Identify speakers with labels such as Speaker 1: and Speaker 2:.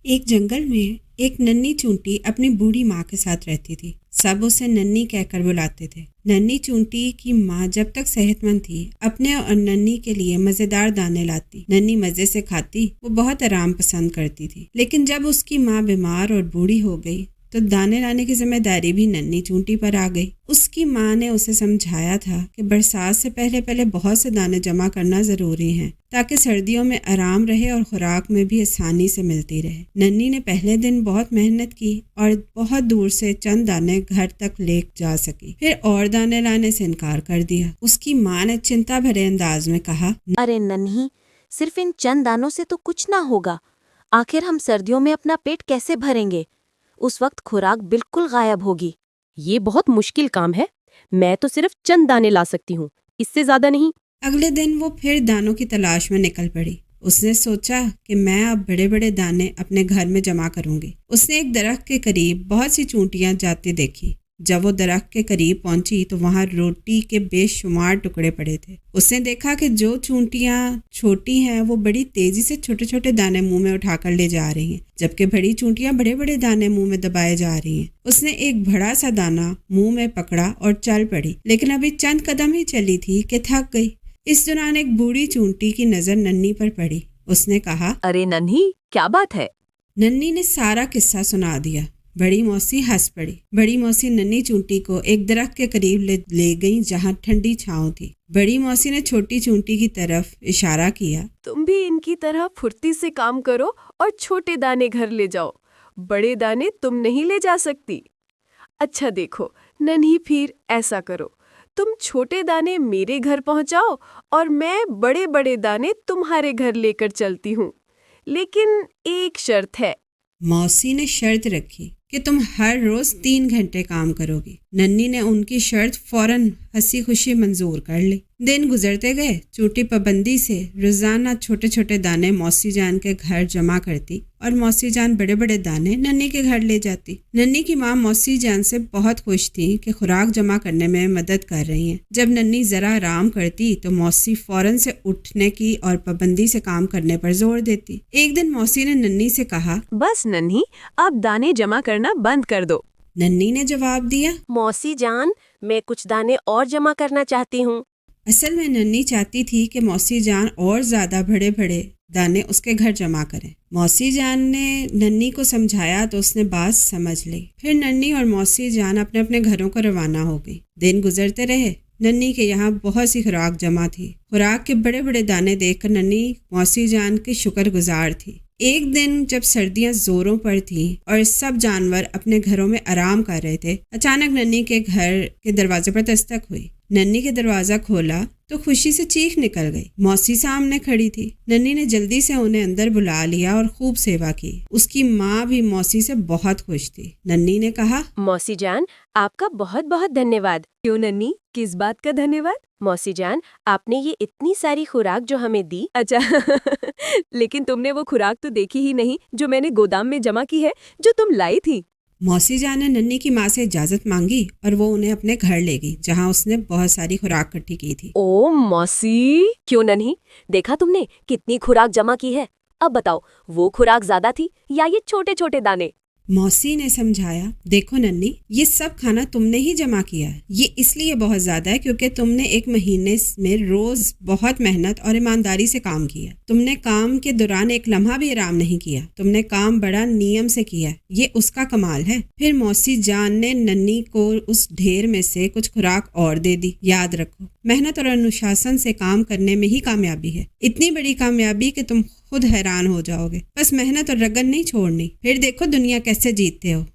Speaker 1: एक जंगल में एक नन्ही चूंटी अपनी बूढ़ी माँ के साथ रहती थी। सब उसे नन्ही कहकर बुलाते थे। नन्ही चूंटी की माँ जब तक सेहतमंद थी अपने और नन्ही के लिए मजेदार दाने लाती। नन्ही मजे से खाती, वो बहुत आराम पसंद करती थी। लेकिन जब उसकी माँ बीमार और बूढ़ी हो गई तो दाने लाने की जिम्मेदारी भी नन्ही चूंटी पर आ गई। उसकी माँ ने उसे समझाया था कि बरसात से पहले पहले बहुत से दाने जमा करना जरूरी है ताकि सर्दियों में आराम रहे और खुराक में भी आसानी से मिलती रहे। नन्ही ने पहले दिन बहुत मेहनत की और बहुत दूर से चंद दाने घर तक ले जा सकी। फिर और दाने लाने से इनकार कर दिया। उसकी माँ ने चिंता भरे अंदाज में कहा,
Speaker 2: अरे नन्ही, सिर्फ इन चंद दानों से तो कुछ ना होगा। आखिर हम सर्दियों में अपना पेट कैसे भरेंगे? उस वक्त खुराक बिल्कुल गायब होगी।
Speaker 3: ये बहुत मुश्किल काम है। मैं तो सिर्फ चंद दाने ला सकती हूँ, इससे ज्यादा नहीं।
Speaker 1: अगले दिन वो फिर दानों की तलाश में निकल पड़ी। उसने सोचा कि मैं अब बड़े बड़े दाने अपने घर में जमा करूंगी। उसने एक दरख्त के करीब बहुत सी चूंटियां जाती देखी। जब वो दरख्त के करीब पहुंची तो वहां रोटी के बेशुमार टुकड़े पड़े थे। उसने देखा कि जो चूंटियां छोटी हैं वो बड़ी तेजी से छोटे छोटे दाने मुंह में उठाकर ले जा रही हैं, जबकि बड़ी चूंटियां बड़े बड़े दाने मुंह में दबाए जा रही हैं। उसने एक बड़ा सा दाना मुंह में पकड़ा और चल पड़ी, लेकिन अभी चंद कदम ही चली थी कि थक गई। इस दौरान एक बूढ़ी चूंटी की नजर नन्ही पर पड़ी। उसने कहा,
Speaker 2: अरे नन्ही, क्या बात है?
Speaker 1: नन्ही ने सारा किस्सा सुना दिया। बड़ी मौसी हंस पड़ी। बड़ी मौसी नन्ही चूंटी को एक दरख्त के करीब ले गई जहां ठंडी छांव थी। बड़ी मौसी ने छोटी चूंटी की तरफ इशारा किया,
Speaker 4: तुम भी इनकी तरह फुर्ती से काम करो और छोटे दाने घर ले जाओ। बड़े दाने तुम नहीं ले जा सकती। अच्छा देखो नन्ही, फिर ऐसा करो, तुम छोटे दाने मेरे घर पहुंचाओ और मैं बड़े बड़े दाने तुम्हारे घर लेकर चलती हूँ। लेकिन एक शर्त है।
Speaker 1: मौसी ने शर्त रखी कि तुम हर रोज 3 घंटे काम करोगी। नन्ही ने उनकी शर्त फौरन हंसी खुशी मंजूर कर ली। दिन गुजरते गए। चूंटी पाबंदी से रोजाना छोटे छोटे दाने मौसी जान के घर जमा करती और मौसी जान बड़े बड़े दाने नन्ही के घर ले जाती। नन्ही की माँ मौसी जान से बहुत खुश थी कि खुराक जमा करने में मदद कर रही हैं। जब नन्ही जरा आराम करती तो मौसी फौरन से उठने की और पाबंदी से काम करने पर जोर देती। एक दिन मौसी ने नन्ही से कहा,
Speaker 4: बस नन्ही, अब दाने जमा करना बंद कर दो।
Speaker 1: नन्ही ने जवाब दिया,
Speaker 2: मौसी जान, मैं कुछ दाने और जमा करना चाहती हूँ।
Speaker 1: असल में नन्ही चाहती थी कि मौसी जान और ज्यादा बड़े बड़े दाने उसके घर जमा करें। मौसी जान ने नन्ही को समझाया तो उसने बात समझ ली। फिर नन्ही और मौसी जान अपने अपने घरों को रवाना हो गई। दिन गुजरते रहे। नन्ही के यहाँ बहुत सी खुराक जमा थी। खुराक के बड़े बड़े दाने देखकर नन्ही मौसी जान की शुक्रगुजार थी। एक दिन जब सर्दियां जोरों पर थीं और सब जानवर अपने घरों में आराम कर रहे थे, अचानक नन्ही के घर के दरवाजे पर दस्तक हुई। नन्ही के दरवाजा खोला तो खुशी से चीख निकल गई। मौसी सामने खड़ी थी। नन्ही ने जल्दी से उन्हें अंदर बुला लिया और खूब सेवा की। उसकी माँ भी मौसी से बहुत खुश थी। नन्ही ने कहा,
Speaker 3: मौसी जान, आपका बहुत बहुत धन्यवाद।
Speaker 4: क्यों नन्ही, किस बात का धन्यवाद?
Speaker 3: मौसी जान, आपने ये इतनी सारी खुराक जो हमें दी।
Speaker 4: अच्छा लेकिन तुमने वो खुराक तो देखी ही नहीं जो मैंने गोदाम में जमा की है, जो तुम लाई थी।
Speaker 1: मौसी जान ने नन्ही की माँ से इजाजत मांगी और वो उन्हें अपने घर ले गई जहाँ उसने बहुत सारी खुराक इकट्ठी की थी।
Speaker 4: ओ मौसी,
Speaker 3: क्यों नन्ही, देखा तुमने कितनी खुराक जमा की है? अब बताओ, वो खुराक ज्यादा थी या ये छोटे छोटे दाने?
Speaker 1: मौसी ने समझाया, देखो नन्ही, ये सब खाना तुमने ही जमा किया है। ये इसलिए बहुत ज्यादा है क्योंकि तुमने एक महीने में रोज बहुत मेहनत और ईमानदारी से काम किया। तुमने काम के दौरान एक लम्हा भी आराम नहीं किया। तुमने काम बड़ा नियम से किया। ये उसका कमाल है। फिर मौसी जान ने नन्ही को उस ढेर में से कुछ खुराक और दे दी। याद रखो, मेहनत और अनुशासन से काम करने में ही कामयाबी है। इतनी बड़ी कामयाबी कि तुम खुद हैरान हो जाओगे। बस मेहनत और लगन नहीं छोड़नी, फिर देखो दुनिया कैसे जीतते हो।